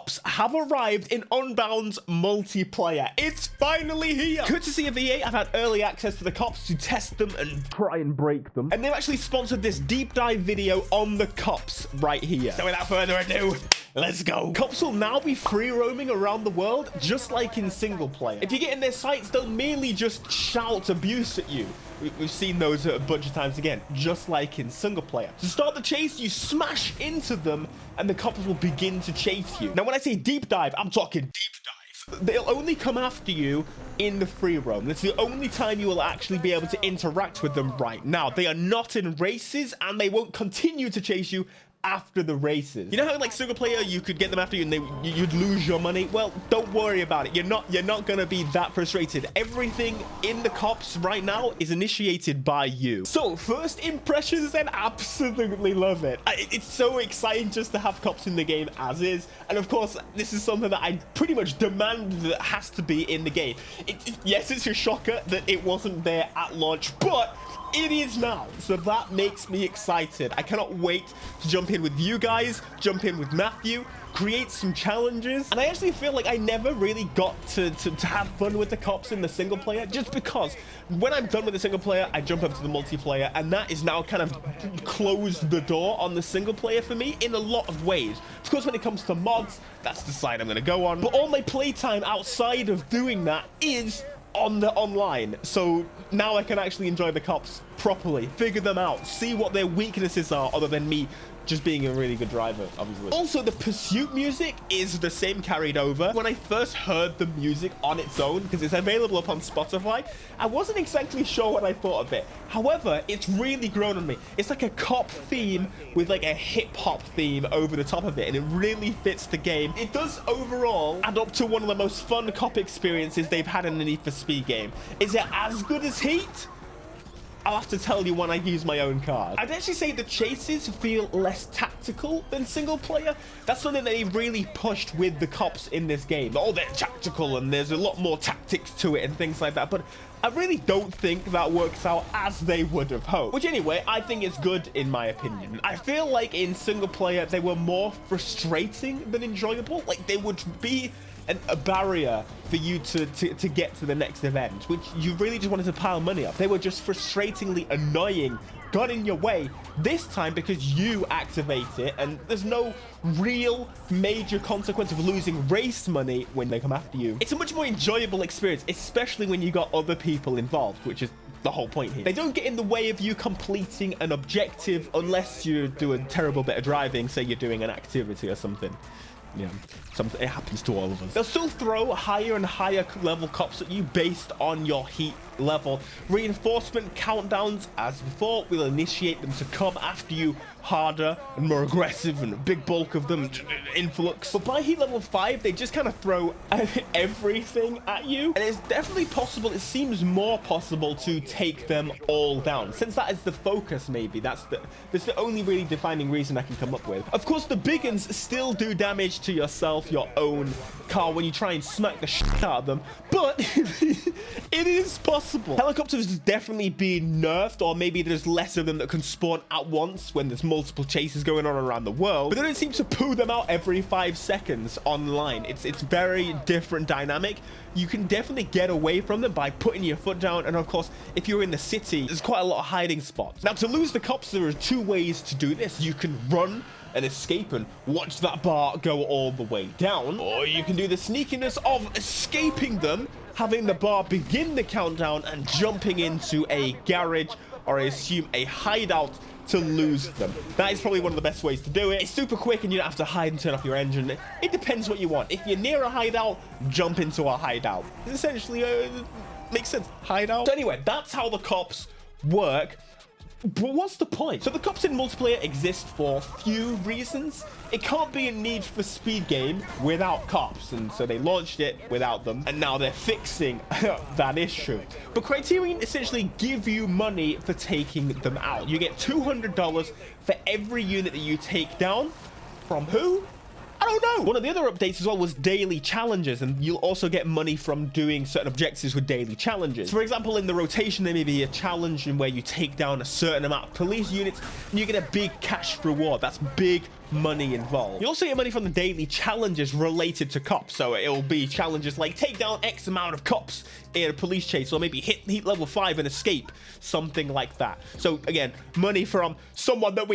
cops have arrived in Unbound's multiplayer. It's finally here. Courtesy of EA, I've had early access to the cops to test them and try and break them. And they've actually sponsored this deep dive video on the cops right here. So without further ado, let's go. Cops will now be free roaming around the world, just like in single player. If you get in their sights, they'll merely just shout abuse at you. We've seen those a bunch of times again, just like in single player. To start the chase, you smash into them and the cops will begin to chase you. Now, when I say deep dive, I'm talking deep dive. They'll only come after you in the free roam. That's the only time you will actually be able to interact with them right now. They are not in races and they won't continue to chase you after the races. You know how like single player you could get them after you and you'd lose your money? Well, don't worry about it. You're not gonna be that frustrated. Everything in the cops right now is initiated by you. So first impressions, and absolutely love it. It's so exciting just to have cops in the game as is, and of course this is something that I pretty much demand that has to be in the game. Yes, it's a shocker that it wasn't there at launch, but it is now, so that makes me excited. I cannot wait to jump in with you guys, jump in with Matthew, create some challenges. And I actually feel like I never really got to have fun with the cops in the single player, just because when I'm done with the single player, I jump up to the multiplayer, and that is now kind of closed the door on the single player for me in a lot of ways. Of course, when it comes to mods, that's the side I'm going to go on. But all my playtime outside of doing that is on the online, so now I can actually enjoy the cops properly, figure them out, see what their weaknesses are, other than me just being a really good driver, obviously. Also, the pursuit music is the same carried over. When I first heard the music on its own, because it's available upon Spotify, I wasn't exactly sure what I thought of it. However, it's really grown on me. It's like a cop theme with like a hip-hop theme over the top of it, and it really fits the game. It does overall add up to one of the most fun cop experiences they've had in the Need for Speed game. Is it as good as Heat? I'll have to tell you when I use my own card. I'd actually say the chases feel less tactical than single player. That's something that they really pushed with the cops in this game. Oh, they're tactical and there's a lot more tactics to it and things like that. But I really don't think that works out as they would have hoped. Which anyway, I think is good in my opinion. I feel like in single player, they were more frustrating than enjoyable. Like they would be a barrier for you to get to the next event, which you really just wanted to pile money up. They were just frustratingly annoying, got in your way this time because you activate it, and there's no real major consequence of losing race money when they come after you. It's a much more enjoyable experience, especially when you got other people involved, which is the whole point here. They don't get in the way of you completing an objective unless you do a terrible bit of driving, say you're doing an activity or something. Yeah, it happens to all of us. They'll still throw higher and higher level cops at you based on your heat level. Reinforcement countdowns, as before, will initiate them to come after you harder and more aggressive, and a big bulk of them influx. But by heat level 5, they just kind of throw everything at you, and it's definitely possible, it seems more possible to take them all down. Since that is the focus, maybe that's the only really defining reason I can come up with. Of course, the big guns still do damage to yourself, your own car, when you try and smack the shit out of them, but it is possible. Helicopters definitely being nerfed, or maybe there's less of them that can spawn at once when there's multiple chases going on around the world, but they don't seem to poo them out every 5 seconds online. It's very different dynamic. You can definitely get away from them by putting your foot down, and of course, if you're in the city, there's quite a lot of hiding spots. Now, to lose the cops, there are 2 ways to do this. You can run and escape and watch that bar go all the way down, or you can do the sneakiness of escaping them, having the bar begin the countdown and jumping into a garage, or I assume a hideout, to lose them. That is probably one of the best ways to do it. It's super quick and you don't have to hide and turn off your engine. It depends what you want. If you're near a hideout, jump into a hideout. Essentially, makes sense. Hideout. So anyway, that's how the cops work. But what's the point? So the cops in multiplayer exist for few reasons. It can't be a Need for Speed game without cops, and so they launched it without them, and now they're fixing that issue. But Criterion essentially give you money for taking them out. You get $200 for every unit that you take down. From who? don't know. One of the other updates as well was daily challenges, and you'll also get money from doing certain objectives with daily challenges. For example, in the rotation, there may be a challenge in where you take down a certain amount of police units and you get a big cash reward. That's big money involved. You also get money from the daily challenges related to cops. So it'll be challenges like take down X amount of cops in a police chase, or maybe hit heat level 5 and escape, something like that. So again, money from someone that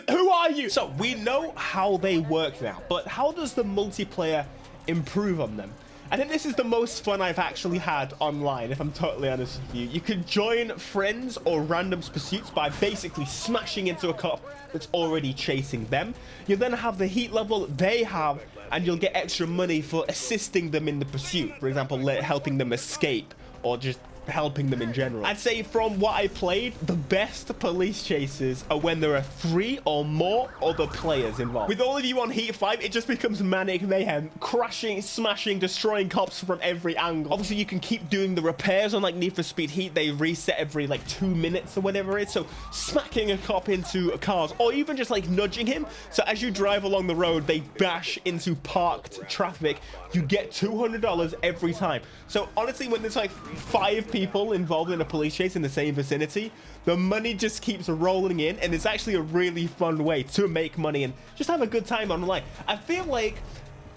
who are you? So we know how they work now, but how does the multiplayer improve on them? I think this is the most fun I've actually had online, if I'm totally honest with you. You can join friends or random pursuits by basically smashing into a cop that's already chasing them. You then have the heat level they have, and you'll get extra money for assisting them in the pursuit. For example, helping them escape or just helping them in general. I'd say from what I played, the best police chases are when there are 3 or more other players involved. With all of you on Heat 5, it just becomes manic mayhem, crashing, smashing, destroying cops from every angle. Obviously, you can keep doing the repairs on like Need for Speed Heat. They reset every like 2 minutes or whatever it is. So smacking a cop into cars, or even just like nudging him. So as you drive along the road, they bash into parked traffic. You get $200 every time. So honestly, when there's like 5 people involved in a police chase in the same vicinity, the money just keeps rolling in, and it's actually a really fun way to make money and just have a good time online. I feel like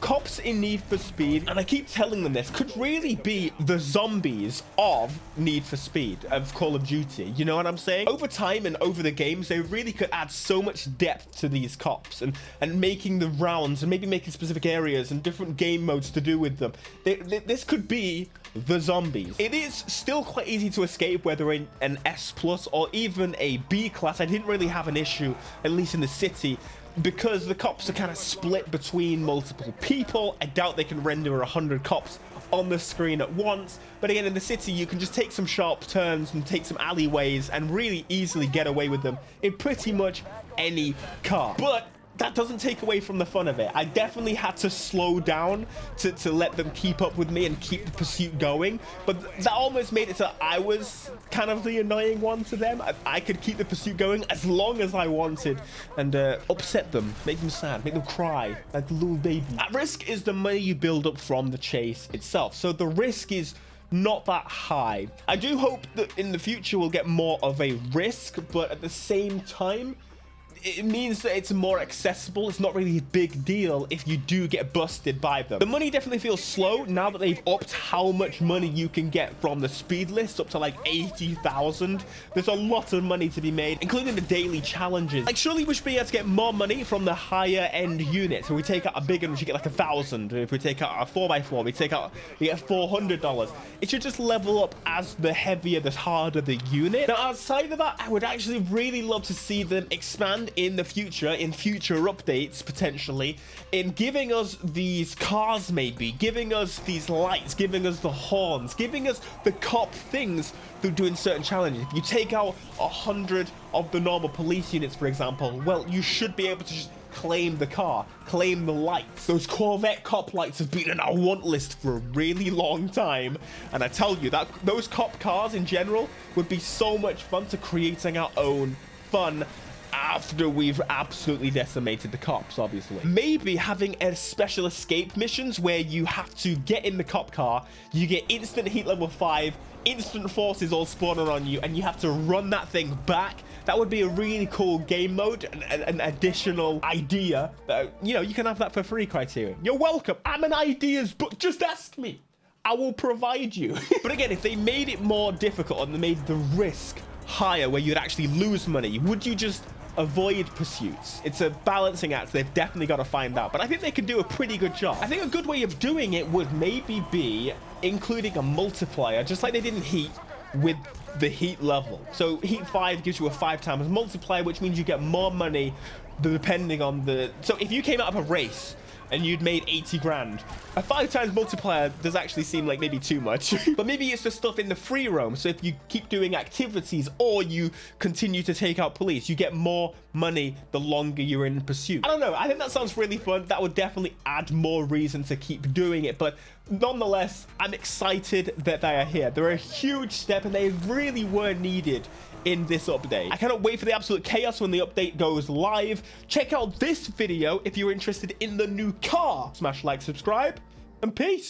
cops in Need for Speed, and I keep telling them this, could really be the zombies of Need for Speed, of Call of Duty. You know what I'm saying? Over time and over the games, they really could add so much depth to these cops, and making the rounds, and maybe making specific areas and different game modes to do with them. This could be the zombies. It is still quite easy to escape, whether in an S+ or even a B class. I didn't really have an issue, at least in the city, because the cops are kind of split between multiple people. I doubt they can render 100 cops on the screen at once. But again, in the city, you can just take some sharp turns and take some alleyways and really easily get away with them in pretty much any car. But that doesn't take away from the fun of it. I definitely had to slow down to let them keep up with me and keep the pursuit going. But that almost made it so I was kind of the annoying one to them. I could keep the pursuit going as long as I wanted and upset them, make them sad, make them cry like a little baby. At risk is the money you build up from the chase itself. So the risk is not that high. I do hope that in the future we'll get more of a risk, but at the same time, it means that it's more accessible. It's not really a big deal if you do get busted by them. The money definitely feels slow now that they've upped how much money you can get from the speed list up to like 80,000. There's a lot of money to be made, including the daily challenges. Like, surely we should be able to get more money from the higher end units. If we take out a big one, we should get like 1,000. If we take out a 4x4, we get $400. It should just level up as the heavier, the harder the unit. Now, outside of that, I would actually really love to see them expand in the future, in future updates potentially, in giving us these cars, maybe giving us these lights, giving us the horns, giving us the cop things through doing certain challenges. If you take out 100 of the normal police units, for example, well, you should be able to just claim the car, claim the lights. Those Corvette cop lights have been on our want list for a really long time, and I tell you that those cop cars in general would be so much fun to creating our own fun after we've absolutely decimated the cops, obviously. Maybe having a special escape missions where you have to get in the cop car, you get instant heat level 5, instant forces all spawning on you, and you have to run that thing back. That would be a really cool game mode, an additional idea. You know, you can have that for free criteria. You're welcome. I'm an ideas book. Just ask me. I will provide you. But again, if they made it more difficult and they made the risk higher where you'd actually lose money, would you just avoid pursuits? It's a balancing act. They've definitely got to find out, but I think they can do a pretty good job. I think a good way of doing it would maybe be including a multiplier, just like they did in Heat with the Heat level. So Heat 5 gives you a 5 times multiplier, which means you get more money depending on the... So if you came out of a race and you'd made 80 grand, a 5 times multiplier does actually seem like maybe too much. But maybe it's the stuff in the free roam. So if you keep doing activities or you continue to take out police, you get more money the longer you're in pursuit. I don't know. I think that sounds really fun. That would definitely add more reason to keep doing it. But nonetheless, I'm excited that they are here. They're a huge step and they really were needed in this update. I cannot wait for the absolute chaos when the update goes live. Check out this video if you're interested in the new car. Smash like, subscribe, and peace.